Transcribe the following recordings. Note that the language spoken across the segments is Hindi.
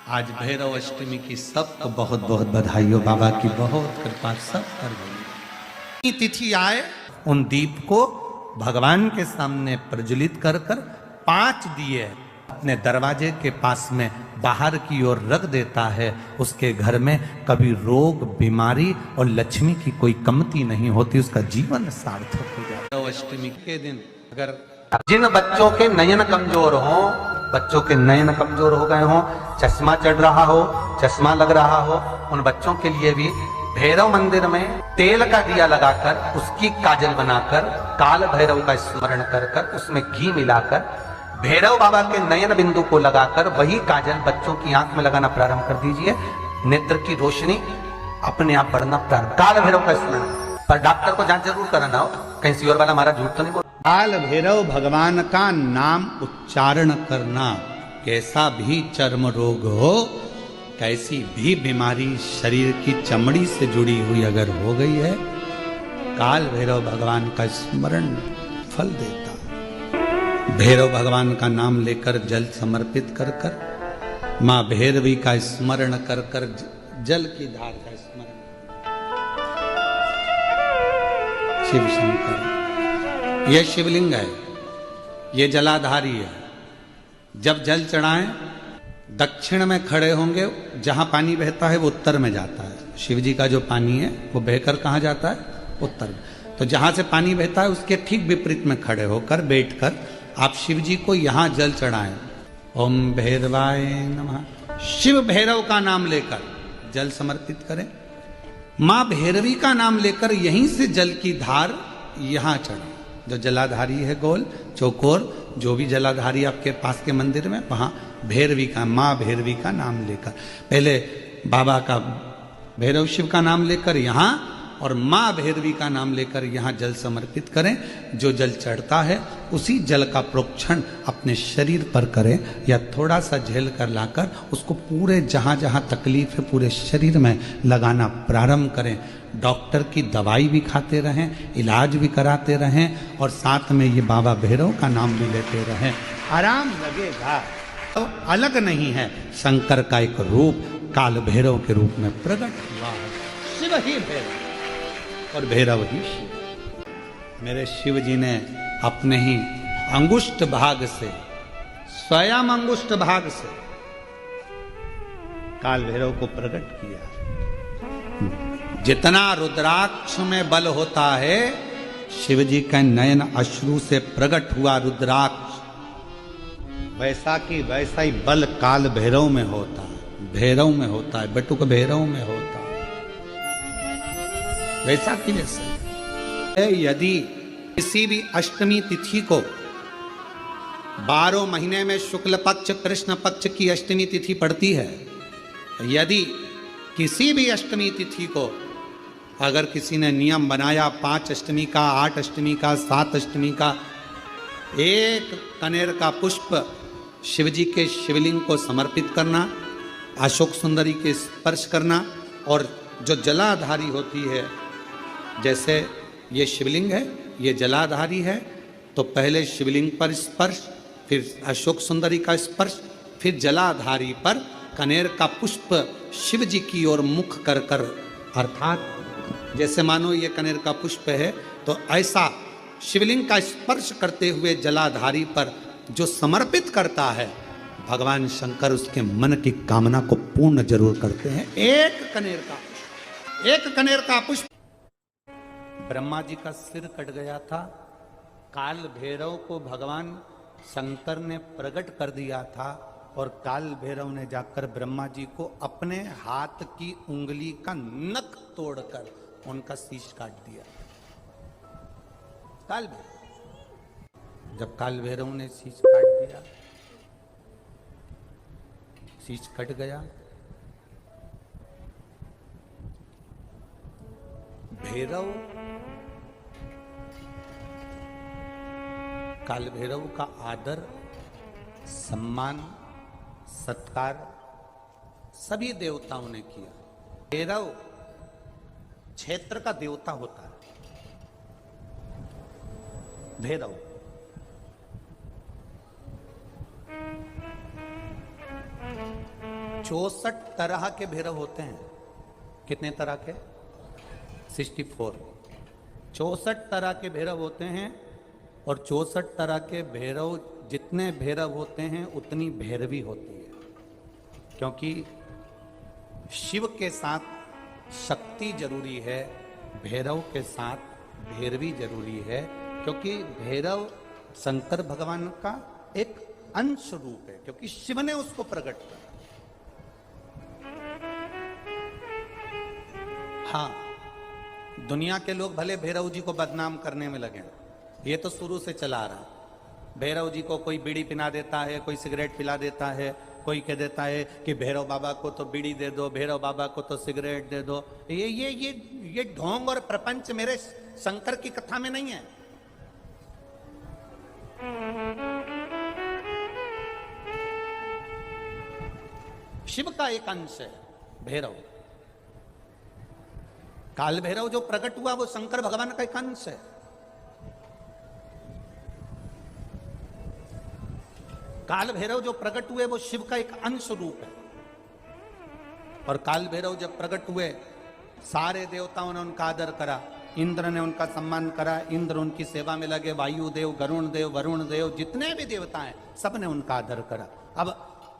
आज भैरव अष्टमी की सबको बहुत बहुत बधाई हो। बाबा की बहुत कृपा सब कर गई। तिथि आए उन दीप को भगवान के सामने प्रज्वलित कर कर 5 दिए अपने दरवाजे के पास में बाहर की ओर रख देता है। उसके घर में कभी रोग बीमारी और लक्ष्मी की कोई कमती नहीं होती, उसका जीवन सार्थक हो जाता है। अष्टमी के दिन अगर जिन बच्चों के नयन कमजोर हों, बच्चों के नयन कमजोर हो गए हों, चश्मा चढ़ रहा हो, चश्मा लग रहा हो, उन बच्चों के लिए भी भैरव मंदिर में तेल का दिया लगाकर उसकी काजल बनाकर काल भैरव का स्मरण कर कर उसमें घी मिलाकर भैरव बाबा के नयन बिंदु को लगाकर वही काजल बच्चों की आंख में लगाना प्रारंभ कर दीजिए। नेत्र की रोशनी अपने आप बढ़ना प्रारंभ। काल भैरव का स्मरण, पर डॉक्टर को जांच जरूर कराना हो, कहीं सियोर वाला हमारा झूठ तो नहीं बोल। काल भैरव भगवान का नाम उच्चारण करना, कैसा भी चर्म रोग हो, कैसी भी बीमारी शरीर की चमड़ी से जुड़ी हुई अगर हो गई है, काल भैरव भगवान का स्मरण फल देता। भैरव भगवान का नाम लेकर जल समर्पित कर कर, माँ भैरवी का स्मरण कर कर जल की धार का स्मरण। शिव शंकर, यह शिवलिंग है, यह जलाधारी है। जब जल चढ़ाएं दक्षिण में खड़े होंगे, जहां पानी बहता है वो उत्तर में जाता है। शिव जी का जो पानी है वो बहकर कहां जाता है? उत्तर में। तो जहां से पानी बहता है उसके ठीक विपरीत में खड़े होकर बैठकर आप शिव जी को यहां जल चढ़ाएं। ओम भैरवाय नमः, शिव भैरव का नाम लेकर जल समर्पित करें। मां भैरवी का नाम लेकर यहीं से जल की धार यहां चढ़े। जो जलाधारी है गोल चौकोर, जो भी जलाधारी आपके पास के मंदिर में, वहां भैरवी का, मां भैरवी का नाम लेकर, पहले बाबा का भैरव शिव का नाम लेकर यहां और मां भैरवी का नाम लेकर यहां जल समर्पित करें। जो जल चढ़ता है उसी जल का प्रोक्षण अपने शरीर पर करें या थोड़ा सा झेल कर लाकर उसको पूरे जहां जहां तकलीफ है पूरे शरीर में लगाना प्रारंभ करें। डॉक्टर की दवाई भी खाते रहें, इलाज भी कराते रहें और साथ में ये बाबा भैरव का नाम भी लेते रहें, आराम लगेगा। तो अलग नहीं है, शंकर का एक रूप काल भैरव के रूप में प्रकट हुआ है। शिव ही भैरव और भैरव ही शिव। मेरे शिव जी ने अपने ही अंगुष्ठ भाग से, स्वयं अंगुष्ठ भाग से काल भैरव को प्रकट किया। जितना रुद्राक्ष में बल होता है, शिव जी का नयन अश्रु से प्रकट हुआ रुद्राक्ष, वैसा की वैसा ही बल काल भैरव में होता है, भैरव में होता है, बटुक भैरव में होता है, वैसा की वैसा। यदि किसी भी अष्टमी तिथि को 12 महीने में शुक्ल पक्ष कृष्ण पक्ष की अष्टमी तिथि पड़ती है, यदि किसी भी अष्टमी तिथि को अगर किसी ने नियम बनाया 5 अष्टमी का, 8 अष्टमी का, 7 अष्टमी का, एक कनेर का पुष्प शिव जी के शिवलिंग को समर्पित करना, अशोक सुंदरी के स्पर्श करना, और जो जलाधारी होती है, जैसे ये शिवलिंग है, ये जलाधारी है, तो पहले शिवलिंग पर स्पर्श, फिर अशोक सुंदरी का स्पर्श, फिर जलाधारी पर कनेर का पुष्प शिव जी की ओर मुख कर कर, अर्थात जैसे मानो ये कनेर का पुष्प है, तो ऐसा शिवलिंग का स्पर्श करते हुए जलाधारी पर जो समर्पित करता है, भगवान शंकर उसके मन की कामना को पूर्ण जरूर करते हैं। एक कनेर का पुष्प। ब्रह्मा जी का सिर कट गया था, काल भैरव को भगवान शंकर ने प्रकट कर दिया था और काल भैरव ने जाकर ब्रह्मा जी को अपने हाथ की उंगली का नख तोड़कर उनका शीश काट दिया। काल भैरव, जब काल भैरव ने शीश काट दिया, शीश कट गया, भैरव काल भैरव का आदर सम्मान सत्कार सभी देवताओं ने किया। भैरव क्षेत्र का देवता होता है। भैरव 64 तरह के भैरव होते हैं। कितने तरह के? 64। 64 तरह के भैरव होते हैं। और 64 तरह के भैरव, जितने भैरव होते हैं उतनी भैरवी होती है। क्योंकि शिव के साथ शक्ति जरूरी है, भैरव के साथ भैरवी जरूरी है। क्योंकि भैरव शंकर भगवान का एक अंश रूप है, क्योंकि शिव ने उसको प्रकट किया। हाँ, दुनिया के लोग भले भैरव जी को बदनाम करने में लगे, ये तो शुरू से चला आ रहा। भैरव जी को कोई बीड़ी पिला देता है, कोई सिगरेट पिला देता है, कोई कह देता है कि भैरव बाबा को तो बीड़ी दे दो, भैरव बाबा को तो सिगरेट दे दो। ये ढोंग और प्रपंच मेरे शंकर की कथा में नहीं है। शिव का एक अंश है भैरव। काल भैरव जो प्रकट हुआ वो शंकर भगवान का एक अंश है। काल भैरव जो प्रकट हुए वो शिव का एक अंश रूप है। और काल भैरव जब प्रकट हुए, सारे देवताओं ने उनका आदर करा, इंद्र ने उनका सम्मान करा, इंद्र उनकी सेवा में लगे, वायु देव, गरुण देव, वरुण देव, जितने भी देवता हैं सब ने उनका आदर करा। अब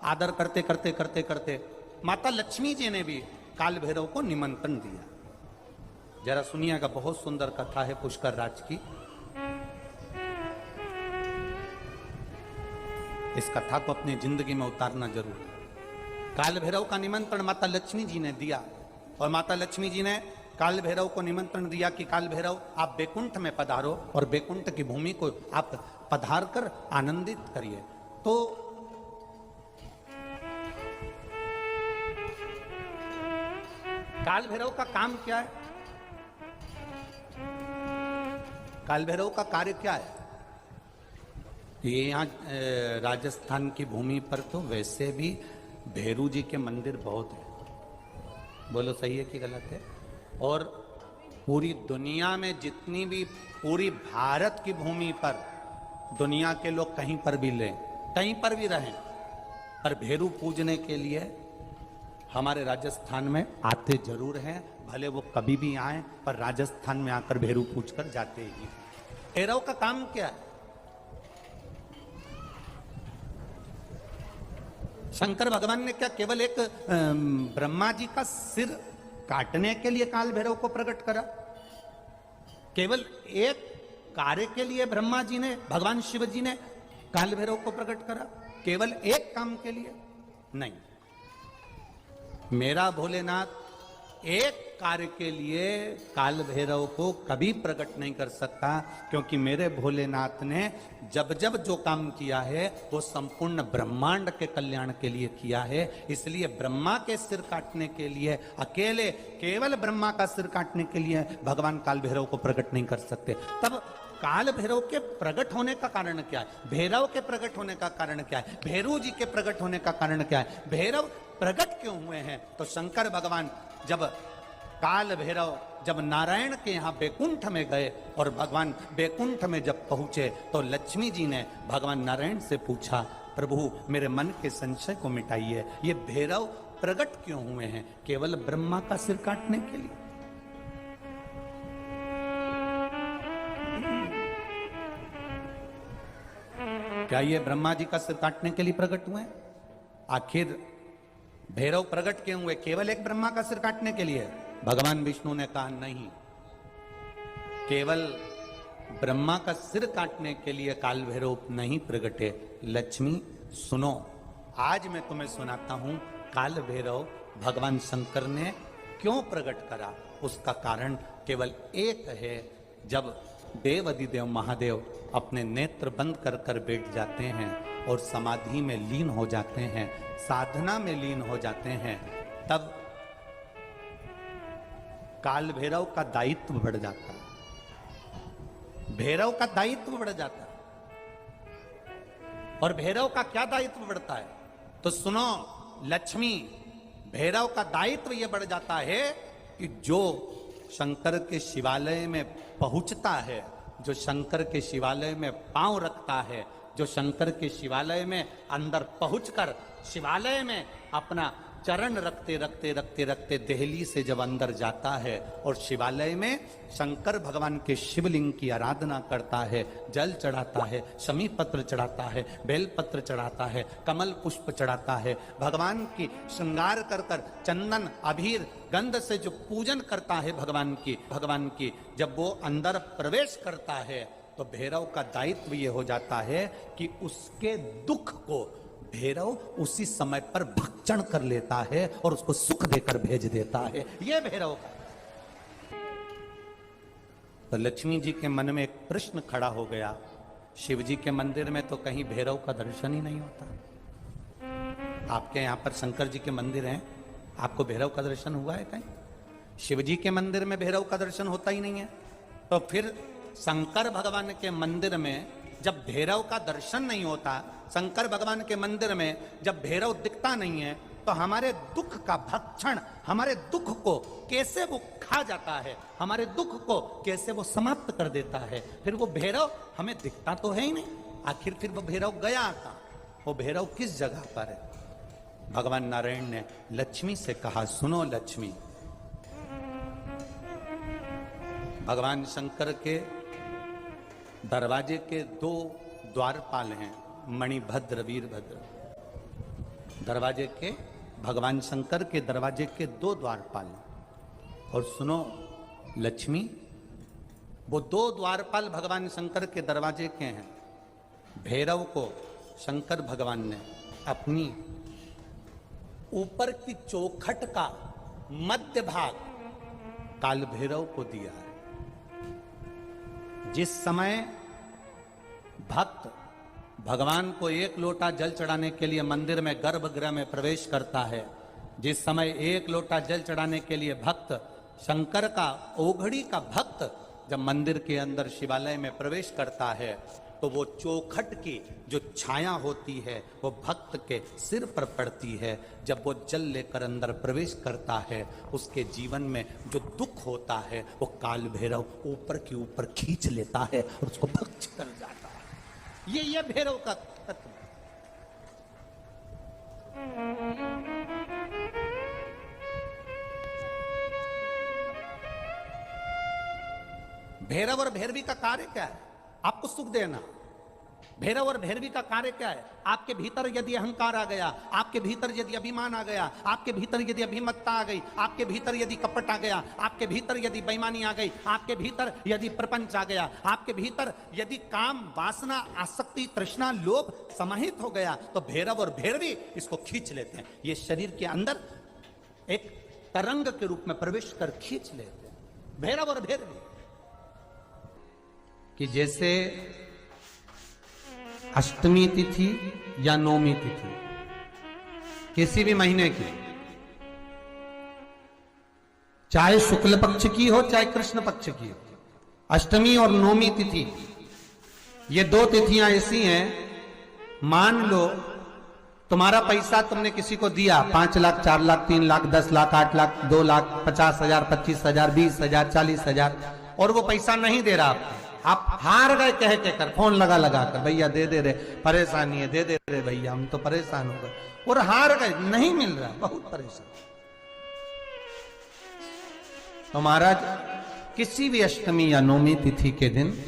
आदर करते करते करते करते माता लक्ष्मी जी ने भी काल भैरव को निमंत्रण दिया। जरा सुनिएगा, बहुत सुंदर कथा है पुष्कर राज की। इस कथा को अपनी जिंदगी में उतारना जरूर है। काल भैरव का निमंत्रण माता लक्ष्मी जी ने दिया, और माता लक्ष्मी जी ने काल भैरव को निमंत्रण दिया कि काल भैरव आप बैकुंठ में पधारो और बैकुंठ की भूमि को आप पधार कर आनंदित करिए। तो काल भैरव का काम क्या है? काल भैरव का कार्य क्या है? ये यहाँ राजस्थान की भूमि पर तो वैसे भी भैरू जी के मंदिर बहुत है। बोलो सही है कि गलत है? और पूरी दुनिया में जितनी भी, पूरी भारत की भूमि पर दुनिया के लोग कहीं पर भी लें, कहीं पर भी रहें, पर भैरू पूजने के लिए हमारे राजस्थान में आते जरूर हैं। भले वो कभी भी आए, पर राजस्थान में आकर भैरू पूज कर जाते ही। भैरव का काम क्या है? शंकर भगवान ने क्या केवल एक ब्रह्मा जी का सिर काटने के लिए काल भैरव को प्रकट करा? केवल एक कार्य के लिए ब्रह्मा जी ने, भगवान शिव जी ने काल भैरव को प्रकट करा? केवल एक काम के लिए? नहीं। मेरा भोलेनाथ एक कार्य के लिए काल भैरव को कभी प्रकट नहीं कर सकता, क्योंकि मेरे भोलेनाथ ने जब जब जो काम किया है वो संपूर्ण ब्रह्मांड के कल्याण के लिए किया है। इसलिए ब्रह्मा के सिर काटने के लिए, अकेले केवल ब्रह्मा का सिर काटने के लिए भगवान काल भैरव को प्रकट नहीं कर सकते। तब काल भैरव के प्रकट होने का कारण क्या है? भैरव के प्रकट होने का कारण क्या है? भैरू जी के प्रकट होने का कारण क्या है? भैरव प्रकट क्यों हुए हैं? तो शंकर भगवान जब काल भैरव जब नारायण के यहाँ बैकुंठ में गए और भगवान बैकुंठ में जब पहुंचे तो लक्ष्मी जी ने भगवान नारायण से पूछा, प्रभु मेरे मन के संशय को मिटाइए, ये भैरव प्रकट क्यों हुए हैं? केवल ब्रह्मा का सिर काटने के लिए? क्या ये ब्रह्मा जी का सिर काटने के लिए प्रकट हुए? आखिर भैरव प्रकट क्यों हुए? केवल एक ब्रह्मा का सिर काटने के लिए? भगवान विष्णु ने कहा नहीं, केवल ब्रह्मा का सिर काटने के लिए काल भैरव नहीं प्रकटे। लक्ष्मी सुनो, आज मैं तुम्हें सुनाता हूं काल भैरव भगवान शंकर ने क्यों प्रकट करा। उसका कारण केवल एक है। जब देव अधिदेव महादेव अपने नेत्र बंद कर कर बैठ जाते हैं और समाधि में लीन हो जाते हैं, साधना में लीन हो जाते हैं, तब काल भैरव का दायित्व बढ़ जाता है। भैरव का दायित्व बढ़ जाता है। और भैरव का क्या दायित्व बढ़ता है? तो सुनो लक्ष्मी, भैरव का दायित्व यह बढ़ जाता है कि जो शंकर के शिवालय में पहुंचता है, जो शंकर के शिवालय में पांव रखता है, जो शंकर के शिवालय में अंदर पहुंचकर शिवालय में अपना चरण रखते रखते रखते रखते देहली से जब अंदर जाता है और शिवालय में शंकर भगवान के शिवलिंग की आराधना करता है, जल चढ़ाता है, शमी पत्र चढ़ाता है, बेल पत्र चढ़ाता है, कमल पुष्प चढ़ाता है, भगवान की श्रृंगार कर कर चंदन अबीर गंध से जो पूजन करता है भगवान की जब वो अंदर प्रवेश करता है तो भैरव का दायित्व ये हो जाता है कि उसके दुख को भैरव उसी समय पर भक्षण कर लेता है और उसको सुख देकर भेज देता है। ये भैरव का। तो लक्ष्मी जी के मन में एक प्रश्न खड़ा हो गया, शिव जी के मंदिर में तो कहीं भैरव का दर्शन ही नहीं होता। आपके यहां पर शंकर जी के मंदिर हैं, आपको भैरव का दर्शन हुआ है कहीं? शिव जी के मंदिर में भैरव का दर्शन होता ही नहीं है। तो फिर शंकर भगवान के मंदिर में जब भैरव का दर्शन नहीं होता, शंकर भगवान के मंदिर में जब भैरव दिखता नहीं है, तो हमारे दुख का भक्षण, हमारे दुख को कैसे वो खा जाता है, हमारे दुख को कैसे वो समाप्त कर देता है। फिर वो भैरव हमें दिखता तो है ही नहीं, आखिर फिर वो भैरव गया कहां? वो भैरव किस जगह पर है? भगवान नारायण ने लक्ष्मी से कहा, सुनो लक्ष्मी, भगवान शंकर के दरवाजे के दो द्वारपाल हैं, मणिभद्र वीरभद्र। दरवाजे के, भगवान शंकर के दरवाजे के दो द्वारपाल हैं। और सुनो लक्ष्मी, वो दो द्वारपाल भगवान शंकर के दरवाजे के हैं। भैरव को शंकर भगवान ने अपनी ऊपर की चौखट का मध्य भाग काल भैरव को दिया है। जिस समय भक्त भगवान को एक लोटा जल चढ़ाने के लिए मंदिर में गर्भगृह में प्रवेश करता है, जिस समय एक लोटा जल चढ़ाने के लिए भक्त शंकर का, ओघड़ी का भक्त जब मंदिर के अंदर शिवालय में प्रवेश करता है, तो वो चौखट की जो छाया होती है वो भक्त के सिर पर पड़ती है। जब वो जल लेकर अंदर प्रवेश करता है, उसके जीवन में जो दुख होता है वो काल भैरव ऊपर की ऊपर खींच लेता है और उसको भक्ष कर जाता है। ये भैरव का तत्व। भैरव और भैरवी का कार्य क्या है? आपको सुख देना। भैरव और भैरवी का कार्य क्या है? आपके भीतर यदि अहंकार आ गया, आपके भीतर यदि अभिमान आ गया, आपके भीतर यदि अभिमत्ता आ गई, आपके भीतर यदि कपट आ गया, आपके भीतर यदि बेईमानी आ गई, आपके भीतर यदि प्रपंच आ गया, आपके भीतर यदि काम, वासना, आसक्ति, तृष्णा, लोभ समाहित हो गया, तो भैरव और भैरवी इसको खींच लेते हैं। ये शरीर के अंदर एक तरंग के रूप में प्रवेश कर खींच लेते हैं भैरव और भैरवी। कि जैसे अष्टमी तिथि या नौमी तिथि किसी भी महीने की, चाहे शुक्ल पक्ष की हो चाहे कृष्ण पक्ष की हो, अष्टमी और नौमी तिथि ये दो तिथियां ऐसी हैं, मान लो तुम्हारा पैसा तुमने किसी को दिया, 5 लाख, 4 लाख, 3 लाख, 10 लाख, 8 लाख, 2 लाख, 50,000, 25,000, 20,000, 40,000, और वो पैसा नहीं दे रहा, आप हार गए कह के कर, फोन लगा कर, भैया दे दे रे, परेशानी है, दे दे रे भैया, हम तो परेशान हो गए, और हार गए, नहीं मिल रहा, बहुत परेशान। तो महाराज किसी भी अष्टमी या नौमी तिथि के दिन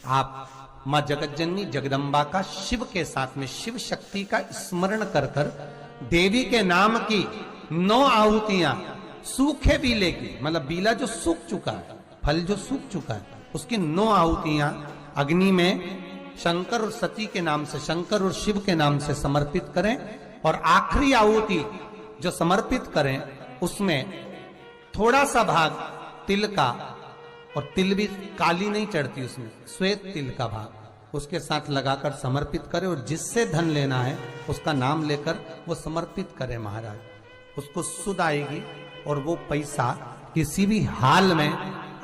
आप मां जगतजननी जगदम्बा का शिव के साथ में, शिव शक्ति का स्मरण कर कर देवी के नाम की 9 आहुतियां, सूखे बीले की, मतलब बीला जो सूख चुका है, फल जो सूख चुका है, उसकी 9 आहुतियां अग्नि में शंकर और सती के नाम से, शंकर और शिव के नाम से समर्पित करें। और आखिरी आहुति जो समर्पित करें उसमें थोड़ा सा भाग तिल का, और तिल भी काली नहीं चढ़ती उसमें, श्वेत तिल का भाग उसके साथ लगाकर समर्पित करें, और जिससे धन लेना है उसका नाम लेकर वो समर्पित करें महाराज, उसको सुध आएगी और वो पैसा किसी भी हाल में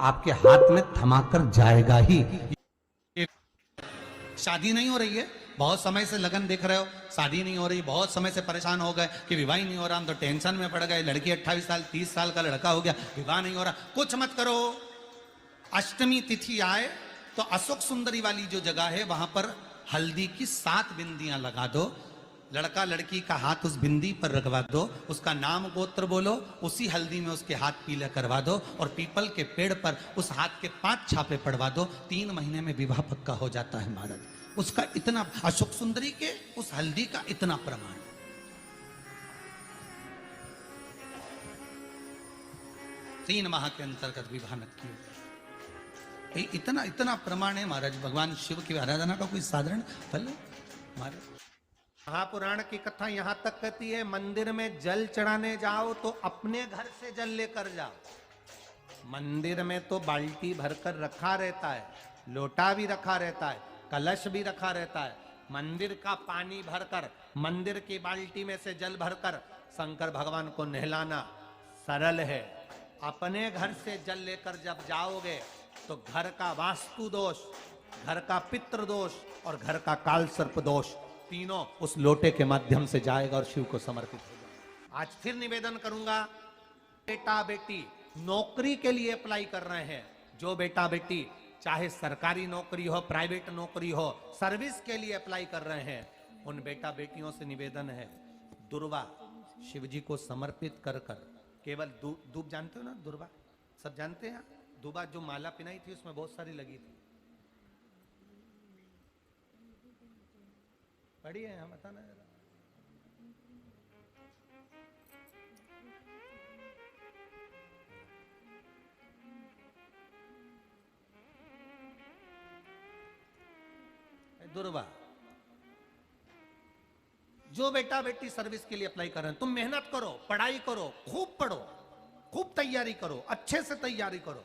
आपके हाथ में थमाकर जाएगा ही। शादी नहीं हो रही है, बहुत समय से लगन देख रहे हो, शादी नहीं हो रही, बहुत समय से परेशान हो गए कि विवाह ही नहीं हो रहा, हम तो टेंशन में पड़ गए, लड़की 28 साल 30 साल का लड़का हो गया, विवाह नहीं हो रहा, कुछ मत करो। अष्टमी तिथि आए तो अशोक सुंदरी वाली जो जगह है वहां पर हल्दी की 7 बिंदियां लगा दो, लड़का लड़की का हाथ उस बिंदी पर रखवा दो, उसका नाम गोत्र बोलो, उसी हल्दी में उसके हाथ पीला करवा दो और पीपल के पेड़ पर उस हाथ के 5 छापे पड़वा दो। 3 महीने में विवाह पक्का हो जाता है महाराज। उसका इतना, अशोक सुंदरी के उस हल्दी का इतना प्रमाण। 3 माह के अंतर्गत विवाह न किए। इतना इतना प्रमाण है महाराज। भगवान शिव की आराधना का कोई साधारण फल है महाराज। महापुराण की कथा यहां तक कहती है, मंदिर में जल चढ़ाने जाओ तो अपने घर से जल लेकर जाओ। मंदिर में तो बाल्टी भरकर रखा रहता है, लोटा भी रखा रहता है, कलश भी रखा रहता है। मंदिर का पानी भरकर, मंदिर की बाल्टी में से जल भरकर शंकर भगवान को नहलाना सरल है। अपने घर से जल लेकर जब जाओगे तो घर का वास्तु दोष, घर का पितृ दोष और घर का काल सर्प दोष तीनों उस लोटे के माध्यम से जाएगा और शिव को समर्पित हो जाएगा। आज फिर निवेदन करूंगा, बेटा बेटी नौकरी के लिए अप्लाई कर रहे हैं, जो बेटा बेटी चाहे सरकारी नौकरी हो, प्राइवेट नौकरी हो, सर्विस के लिए अप्लाई कर रहे हैं, उन बेटा बेटियों से निवेदन है, दुर्वा शिव जी को समर्पित कर कर केवल दूब जानते हो ना, दुर्वा सब जानते हैं। दुबा जो माला पिनाई थी उसमें बहुत सारी लगी थी, पढ़ी है, हम बताना जरा। दुर्वा, जो बेटा बेटी सर्विस के लिए अप्लाई कर रहे हैं, तुम मेहनत करो, पढ़ाई करो, खूब पढ़ो, खूब तैयारी करो, अच्छे से तैयारी करो।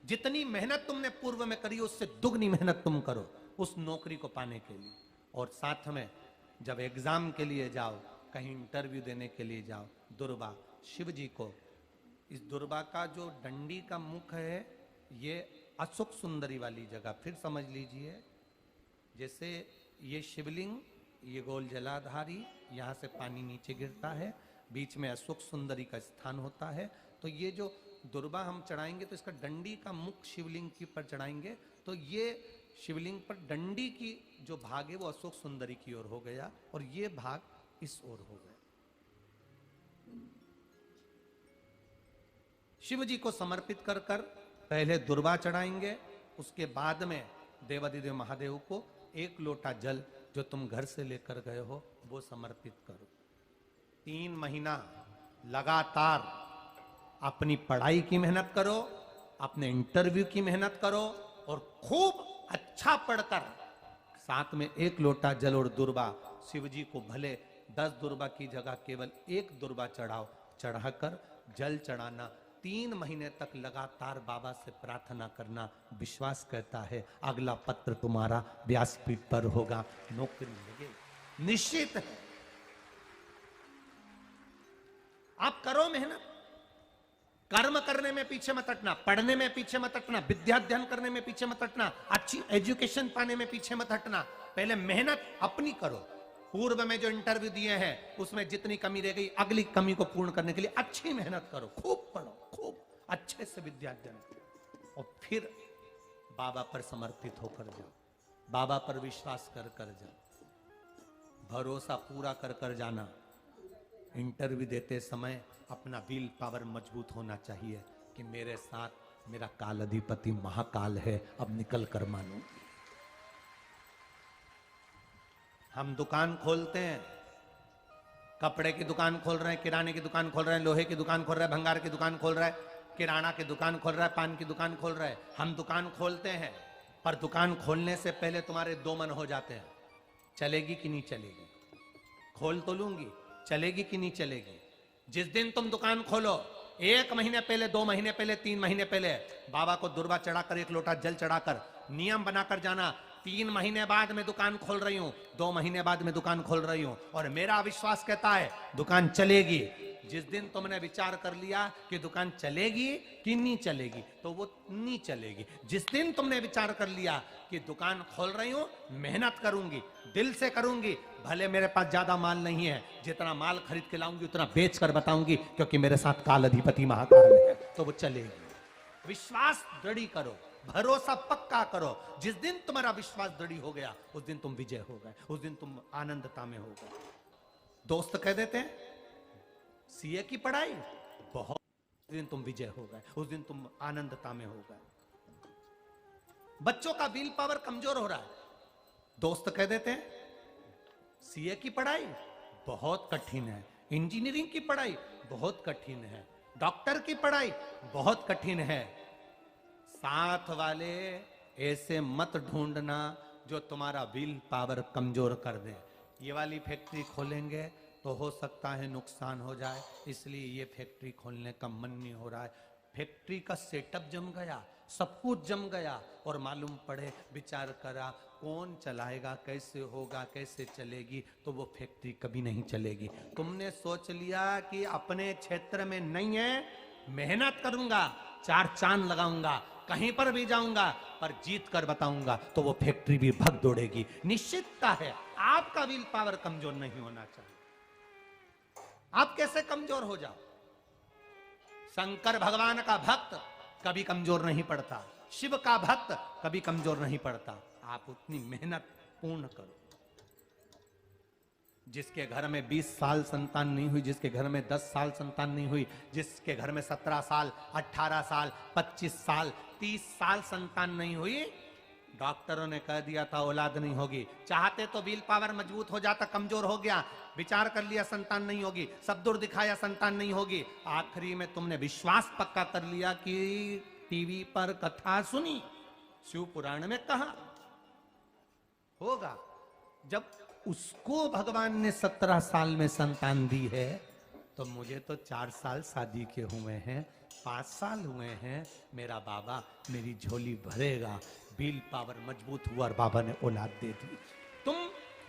जितनी मेहनत तुमने पूर्व में करी उससे दुगनी मेहनत तुम करो उस नौकरी को पाने के लिए। और साथ में जब एग्जाम के लिए जाओ, कहीं इंटरव्यू देने के लिए जाओ, दुर्वा शिव जी को, इस दुर्वा का जो डंडी का मुख है ये अशोक सुंदरी वाली जगह, फिर समझ लीजिए जैसे ये शिवलिंग, ये गोल जलाधारी, यहाँ से पानी नीचे गिरता है, बीच में अशोक सुंदरी का स्थान होता है। तो ये जो दुर्वा हम चढ़ाएंगे तो इसका डंडी का मुख शिवलिंग की पर चढ़ाएंगे तो ये शिवलिंग पर डंडी की जो भाग है वो अशोक सुंदरी की ओर हो गया और ये भाग इस ओर हो गया। शिव जी को समर्पित कर कर पहले दुर्वा चढ़ाएंगे, उसके बाद में देवाधिदेव महादेव को 1 लोटा जल जो तुम घर से लेकर गए हो वो समर्पित करो। 3 महीना लगातार अपनी पढ़ाई की मेहनत करो, अपने इंटरव्यू की मेहनत करो और खूब अच्छा पढ़कर साथ में 1 लोटा जल और दुर्वा शिव जी को भले 10 दुर्वा की जगह केवल 1 दुर्वा चढ़ाओ, चढ़ाकर जल चढ़ाना। 3 महीने तक लगातार बाबा से प्रार्थना करना। विश्वास कहता है अगला पत्र तुम्हारा व्यासपीठ पर होगा, नौकरी लगेगी, निश्चित है। आप करो मेहनत, कर्म करने में पीछे मत हटना, पढ़ने में पीछे मत हटना, विद्याध्ययन करने में पीछे मत हटना, अच्छी एजुकेशन पाने में पीछे मत हटना। पहले मेहनत अपनी करो। पूर्व में जो इंटरव्यू दिए हैं उसमें जितनी कमी रह गई, अगली कमी को पूर्ण करने के लिए अच्छी मेहनत करो, खूब पढ़ो, खूब अच्छे से विद्याध्ययन करो और फिर बाबा पर समर्पित होकर जाओ, बाबा पर विश्वास कर कर जाओ, भरोसा पूरा कर कर जाना। इंटरव्यू देते समय अपना विल पावर मजबूत होना चाहिए कि मेरे साथ मेरा काल अधिपति महाकाल है, अब निकल कर मानो। हम दुकान खोलते हैं, कपड़े की दुकान खोल रहे हैं, किराने की दुकान खोल रहे हैं, लोहे की दुकान खोल रहे हैं, भंगार की दुकान खोल रहे हैं, किराना की दुकान खोल रहा है, पान की दुकान खोल रहा है। हम दुकान खोलते हैं पर दुकान खोलने से पहले तुम्हारे 2 मन हो जाते हैं, चलेगी कि नहीं चलेगी, खोल तो लूंगी, चलेगी कि नहीं चलेगी। जिस दिन तुम दुकान खोलो 1 महीने पहले, 2 महीने पहले, 3 महीने पहले बाबा को दुर्वा चढ़ाकर 1 लोटा जल चढ़ाकर नियम बनाकर जाना, 3 महीने बाद मैं दुकान खोल रही हूं, 2 महीने बाद मैं दुकान खोल रही हूं और मेरा विश्वास कहता है दुकान चलेगी। जिस दिन तुमने विचार कर लिया कि दुकान चलेगी कि नहीं चलेगी तो वो नहीं चलेगी। जिस दिन तुमने विचार कर लिया कि दुकान खोल रही हूं, मेहनत करूंगी, दिल से करूंगी, भले मेरे पास ज्यादा माल नहीं है, जितना माल खरीद के लाऊंगी उतना बेच कर बताऊंगी क्योंकि मेरे साथ काल अधिपति महाकाल है, तो वो चलेगी। विश्वास दृढ़ करो, भरोसा पक्का करो। जिस दिन तुम्हारा विश्वास दृढ़ हो गया उस दिन तुम विजय हो गए, उस दिन तुम आनंदता में हो गए। दोस्त कह देते हैं सीए की पढ़ाई बहुत, उस दिन तुम विजय हो गए, उस दिन तुम आनंदता में हो गए। बच्चों का विल पावर कमजोर हो रहा है, दोस्त कह देते हैं सीए की पढ़ाई बहुत कठिन है, इंजीनियरिंग की पढ़ाई बहुत कठिन है, डॉक्टर की पढ़ाई बहुत कठिन है। साथ वाले ऐसे मत ढूंढना जो तुम्हारा विल पावर कमजोर कर दे। ये वाली फैक्ट्री खोलेंगे तो हो सकता है नुकसान हो जाए, इसलिए ये फैक्ट्री खोलने का मन नहीं हो रहा है। फैक्ट्री का सेटअप जम गया, सब कुछ जम गया, और मालूम पड़े विचार करा कौन चलाएगा, कैसे होगा, कैसे चलेगी, तो वो फैक्ट्री कभी नहीं चलेगी। तुमने सोच लिया कि अपने क्षेत्र में नहीं है, मेहनत करूंगा, चार चांद लगाऊंगा, कहीं पर भी जाऊंगा, पर जीत कर बताऊंगा, तो वो फैक्ट्री भी भग दौड़ेगी। निश्चितता है आपका विल पावर कमजोर नहीं होना चाहिए। आप कैसे कमजोर हो जाओ? शंकर भगवान का भक्त कभी कमजोर नहीं पड़ता, शिव का भक्त कभी कमजोर नहीं पड़ता। आप उतनी मेहनत पूर्ण करो। जिसके घर में 20 साल संतान नहीं हुई, जिसके घर में 10 साल संतान नहीं हुई, जिसके घर में 17 साल, 18 साल, 25 साल, 30 साल संतान नहीं हुई, डॉक्टरों ने कह दिया था औलाद नहीं होगी। चाहते तो विल पावर मजबूत हो जाता, कमजोर हो गया, विचार कर लिया संतान नहीं होगी, सब दूर दिखाया संतान नहीं होगी, आखिरी में तुमने विश्वास पक्का कर लिया कि टीवी पर कथा सुनी, शिव पुराण में कहा होगा। जब उसको भगवान ने 17 साल में संतान दी है, तो मुझे तो 4 साल शादी के हुए हैं, 5 साल हुए हैं, मेरा बाबा मेरी झोली भरेगा। विल पावर मजबूत हुआ और बाबा ने औलाद दे दी। तुम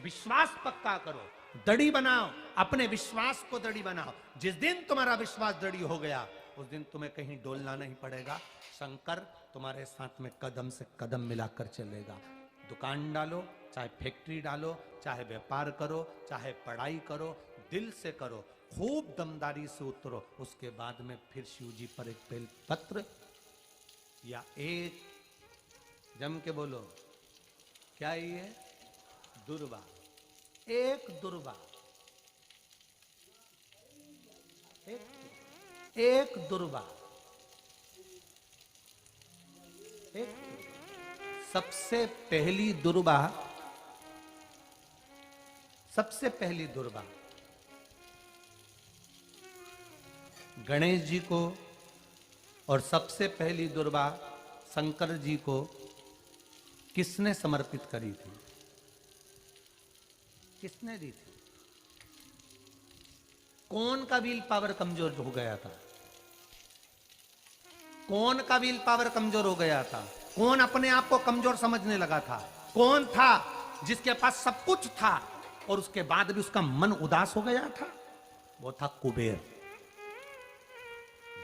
विश्वास पक्का करो, दड़ी बनाओ, अपने विश्वास को दड़ी बनाओ। जिस दिन तुम्हारा विश्वास दड़ी हो गया, उस दिन तुम्हें कहीं डोलना नहीं पड़ेगा। शंकर तुम्हारे साथ में कदम से कदम मिलाकर चलेगा। दुकान डालो, चाहे फैक्ट्री डालो, चाहे व्यापार करो, चाहे पढ़ाई करो, दिल से करो, खूब दमदारी से उतरो। उसके बाद में फिर शिव जी पर एक बेल पत्र या एक, जम के बोलो, क्या ये दुर्वा, एक दुर्वा, एक दुर्वा, एक सबसे पहली दुर्वा, सबसे पहली दुर्वा गणेश जी को, और सबसे पहली दुर्वा शंकर जी को किसने समर्पित करी थी? किसने दी थी? कौन का विल पावर कमजोर हो गया था? कौन का विल पावर कमजोर हो गया था? कौन अपने आप को कमजोर समझने लगा था? कौन था जिसके पास सब कुछ था और उसके बाद भी उसका मन उदास हो गया था? वो था कुबेर,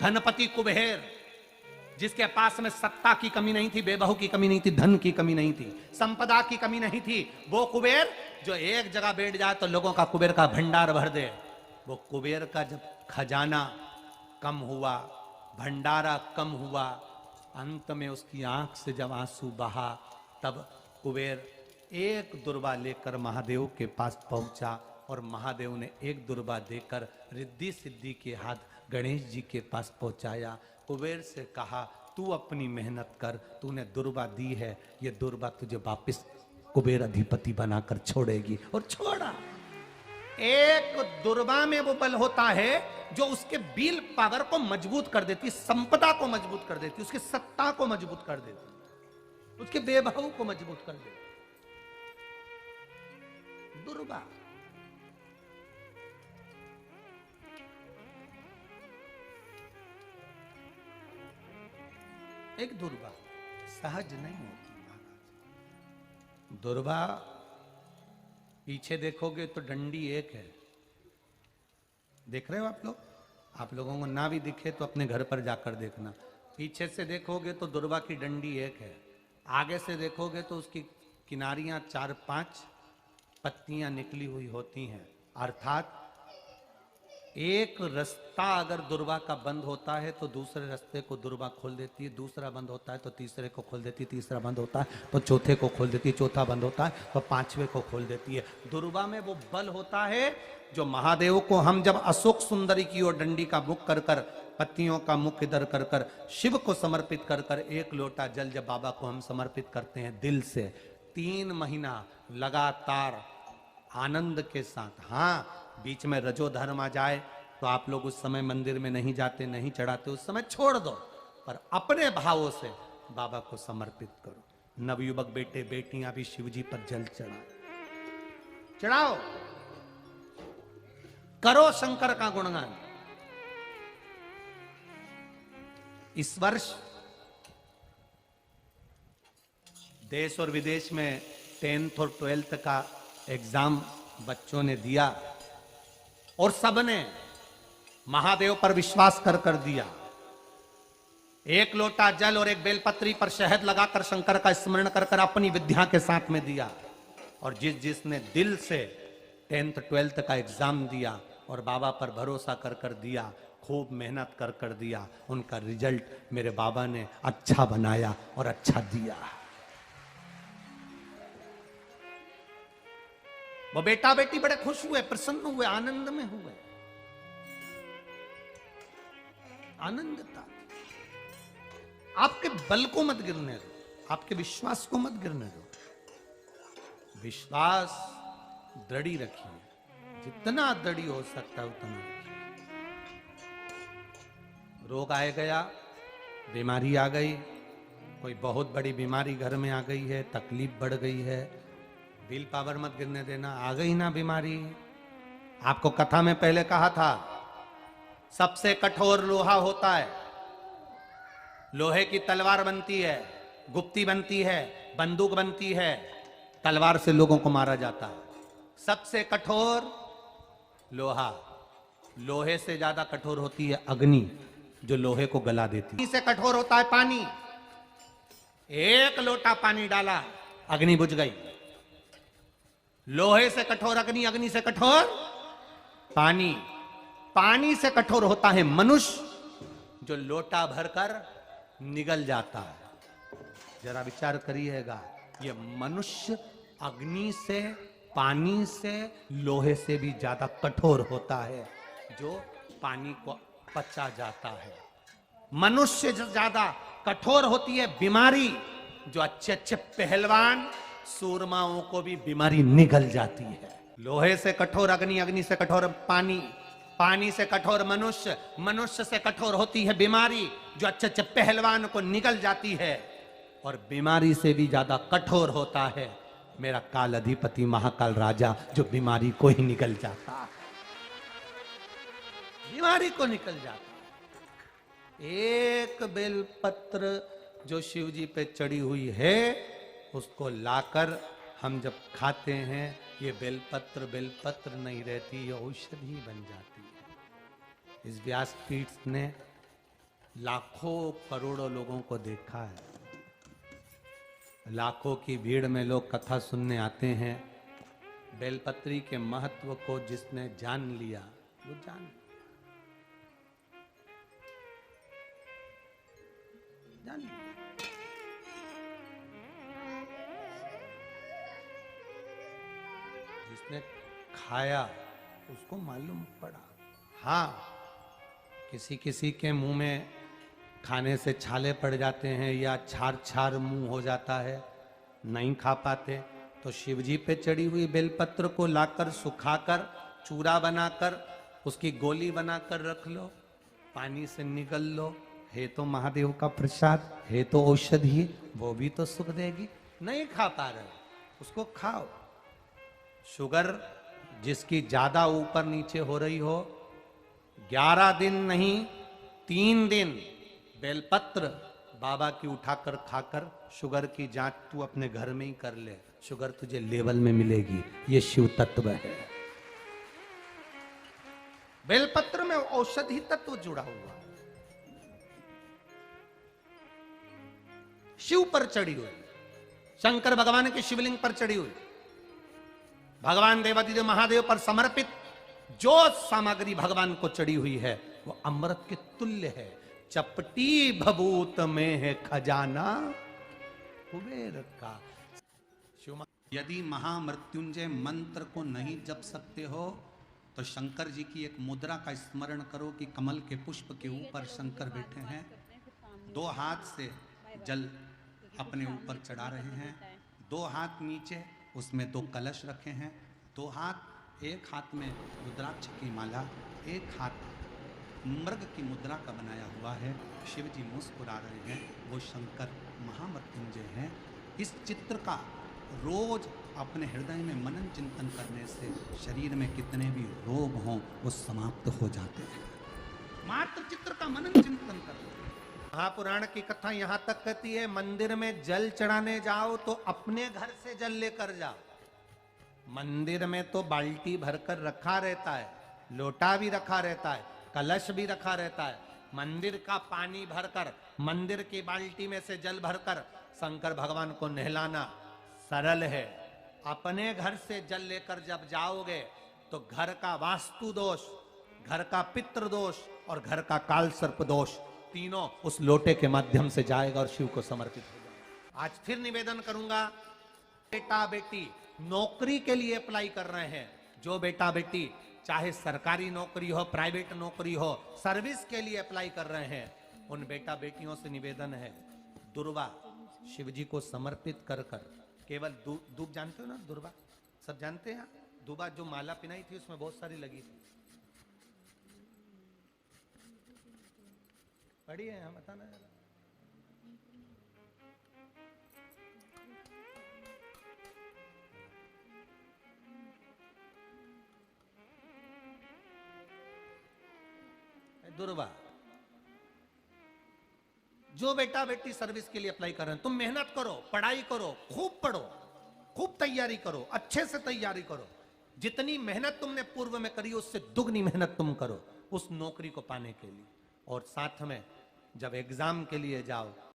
धनपति कुबेर, जिसके पास में सत्ता की कमी नहीं थी, बेबहू की कमी नहीं थी, धन की कमी नहीं थी, संपदा की कमी नहीं थी। वो कुबेर जो एक जगह बैठ जाए तो लोगों का कुबेर का भंडार भर दे। वो कुबेर का जब खजाना कम हुआ, भंडारा कम हुआ, अंत में उसकी आंख से जब आंसू बहा, तब कुबेर एक दुर्वा लेकर महादेव के पास पहुंचा, और महादेव ने एक दुर्वा देकर रिद्धि सिद्धि के हाथ गणेश जी के पास पहुंचाया। कुबेर से कहा, तू अपनी मेहनत कर, तूने दुर्वा दी है, ये दुर्वा तुझे वापस कुबेर अधिपति बनाकर छोड़ेगी। और छोड़ा। एक दुर्वा में वो बल होता है जो उसके विल पावर को मजबूत कर देती, संपदा को मजबूत कर देती, उसकी सत्ता को मजबूत कर देती, उसके बेबहू को मजबूत कर देती। दुर्वा। एक दुर्वा सहज नहीं होती महाराज। दुर्वा पीछे देखोगे तो डंडी एक है, देख रहे हो आप लोग? आप लोगों को ना भी दिखे तो अपने घर पर जाकर देखना। पीछे से देखोगे तो दुर्वा की डंडी एक है, आगे से देखोगे तो उसकी किनारियां 4-5 पत्तियां निकली हुई होती हैं, अर्थात एक रास्ता अगर दुर्वा का बंद होता है तो दूसरे रास्ते को दुर्वा खोल देती है, दूसरा बंद होता है तो तीसरे को खोल देती है, तीसरा बंद होता है तो चौथे को खोल देती है, चौथा बंद होता है तो पांचवे को खोल देती है। दुर्वा में वो बल होता है जो महादेव को हम जब अशोक सुंदरी की ओर डंडी का मुख कर कर, पत्तियों का मुख इधर कर कर शिव को समर्पित कर कर, एक लोटा जल जब बाबा को हम समर्पित करते हैं दिल से, 3 महीना लगातार आनंद के साथ, हाँ बीच में रजो धर्म आ जाए तो आप लोग उस समय मंदिर में नहीं जाते, नहीं चढ़ाते, उस समय छोड़ दो, पर अपने भावों से बाबा को समर्पित करो। नवयुवक बेटे बेटियां भी शिव जी पर जल चढ़ाओ, करो शंकर का गुणगान। इस वर्ष देश और विदेश में 10th और 12th का एग्जाम बच्चों ने दिया और सबने महादेव पर विश्वास कर कर दिया। एक लोटा जल और एक बेलपत्री पर शहद लगाकर शंकर का स्मरण कर कर अपनी विद्या के साथ में दिया। और जिसने दिल से 10th 12th का एग्जाम दिया और बाबा पर भरोसा कर कर दिया, खूब मेहनत कर कर दिया, उनका रिजल्ट मेरे बाबा ने अच्छा बनाया और अच्छा दिया। वो बेटा बेटी बड़े खुश हुए, प्रसन्न हुए, आनंद में हुए, आनंद था। आपके बल को मत गिरने दो, आपके विश्वास को मत गिरने दो। विश्वास दृढ़ी रखिए, जितना दृढ़ी हो सकता है उतना रखिए। रोग आए गया, बीमारी आ गई, कोई बहुत बड़ी बीमारी घर में आ गई है, तकलीफ बढ़ गई है, विल पावर मत गिरने देना। आ गई ना बीमारी, आपको कथा में पहले कहा था सबसे कठोर लोहा होता है, लोहे की तलवार बनती है, गुप्ती बनती है, बंदूक बनती है, तलवार से लोगों को मारा जाता है। सबसे कठोर लोहा, लोहे से ज्यादा कठोर होती है अग्नि, जो लोहे को गला देती है। से कठोर होता है पानी, एक लोटा पानी डाला अग्नि बुझ गई। लोहे से कठोर अग्नि, अग्नि से कठोर पानी, पानी से कठोर होता है मनुष्य, जो लोटा भरकर निगल जाता है। जरा विचार करिएगा, ये मनुष्य अग्नि से, पानी से, लोहे से भी ज्यादा कठोर होता है, जो पानी को पचा जाता है। मनुष्य से ज्यादा कठोर होती है बीमारी, जो अच्छे अच्छे पहलवान सूरमाओं को भी बीमारी निगल जाती है। लोहे से कठोर अग्नि, अग्नि से कठोर पानी, पानी से कठोर मनुष्य, मनुष्य से कठोर होती है बीमारी, जो अच्छे अच्छे पहलवान को निगल जाती है। और बीमारी से भी ज्यादा कठोर होता है मेरा काल अधिपति महाकाल राजा, जो बीमारी को ही निगल जाता है, बीमारी को निकल जाता है। एक बेलपत्र जो शिव जी पे चढ़ी हुई है, उसको लाकर हम जब खाते हैं, ये बेलपत्र नहीं रहती, ये औषधि बन जाती है। इस व्यासपीठ ने लाखों करोड़ों लोगों को देखा है, लाखों की भीड़ में लोग कथा सुनने आते हैं। बेलपत्री के महत्व को जिसने जान लिया वो जान लिया। जिसने खाया उसको मालूम पड़ा। हाँ, किसी किसी के मुंह में खाने से छाले पड़ जाते हैं या छार छार मुंह हो जाता है, नहीं खा पाते, तो शिवजी पे चढ़ी हुई बेलपत्र को लाकर सुखाकर चूरा बनाकर उसकी गोली बनाकर रख लो, पानी से निगल लो। है तो महादेव का प्रसाद, है तो औषधि, वो भी तो सुख देगी। नहीं खा पा रहे, उसको खाओ। शुगर जिसकी ज्यादा ऊपर नीचे हो रही हो, 11 दिन नहीं 3 दिन बेलपत्र बाबा की उठाकर खाकर शुगर की जांच तू अपने घर में ही कर ले, शुगर तुझे लेवल में मिलेगी। ये शिव तत्व है। बेलपत्र में औषधि तत्व जुड़ा हुआ है। शिव पर चढ़ी हुई, शंकर भगवान के शिवलिंग पर चढ़ी हुई, भगवान देवादिदेव महादेव पर समर्पित जो सामग्री भगवान को चढ़ी हुई है वो अमृत के तुल्य है। चपटी भभूत में है खजाना कुबेर का। यदि महामृत्युंजय मंत्र को नहीं जप सकते हो तो शंकर जी की एक मुद्रा का स्मरण करो कि कमल के पुष्प के ऊपर शंकर बैठे हैं, दो हाथ से जल अपने ऊपर चढ़ा रहे हैं, दो हाथ नीचे, उसमें दो कलश रखे हैं, दो हाथ, एक हाथ में रुद्राक्ष की माला, एक हाथ मृग की मुद्रा का बनाया हुआ है। शिव जी मुस्कुरा रहे हैं, वो शंकर महामृत्युंजय हैं। इस चित्र का रोज अपने हृदय में मनन चिंतन करने से शरीर में कितने भी रोग हों वो समाप्त हो जाते हैं। मात्र चित्र का मनन चिंतन करो। महापुराण की कथा यहां तक कहती है, मंदिर में जल चढ़ाने जाओ तो अपने घर से जल लेकर जाओ। मंदिर में तो बाल्टी भरकर रखा रहता है, लोटा भी रखा रहता है, कलश भी रखा रहता है। मंदिर का पानी भरकर, मंदिर की बाल्टी में से जल भरकर शंकर भगवान को नहलाना सरल है। अपने घर से जल लेकर जब जाओगे तो घर का वास्तु दोष, घर का पितृ दोष और घर का काल सर्प दोष तीनों उस लोटे के माध्यम से जाएगा और शिव को समर्पित हो जाएगा। आज फिर निवेदन करूंगा, बेटा बेटी नौकरी के लिए अप्लाई कर रहे हैं, जो बेटा बेटी चाहे सरकारी नौकरी हो, प्राइवेट नौकरी हो, सर्विस के लिए अप्लाई कर रहे हैं, उन बेटा बेटियों से निवेदन है, दुर्वा शिव जी को समर्पित कर कर केवल दूब जानते हो ना, दुर्वा सब जानते हैं। दुबा जो माला पिनाई थी उसमें बहुत सारी लगी थी, पढ़ी है, हम बताना जरा। दुर्वा, जो बेटा बेटी सर्विस के लिए अप्लाई कर रहे हैं, तुम मेहनत करो, पढ़ाई करो, खूब पढ़ो, खूब तैयारी करो, अच्छे से तैयारी करो। जितनी मेहनत तुमने पूर्व में करी उससे दुगनी मेहनत तुम करो उस नौकरी को पाने के लिए। और साथ में जब एग्जाम के लिए जाओ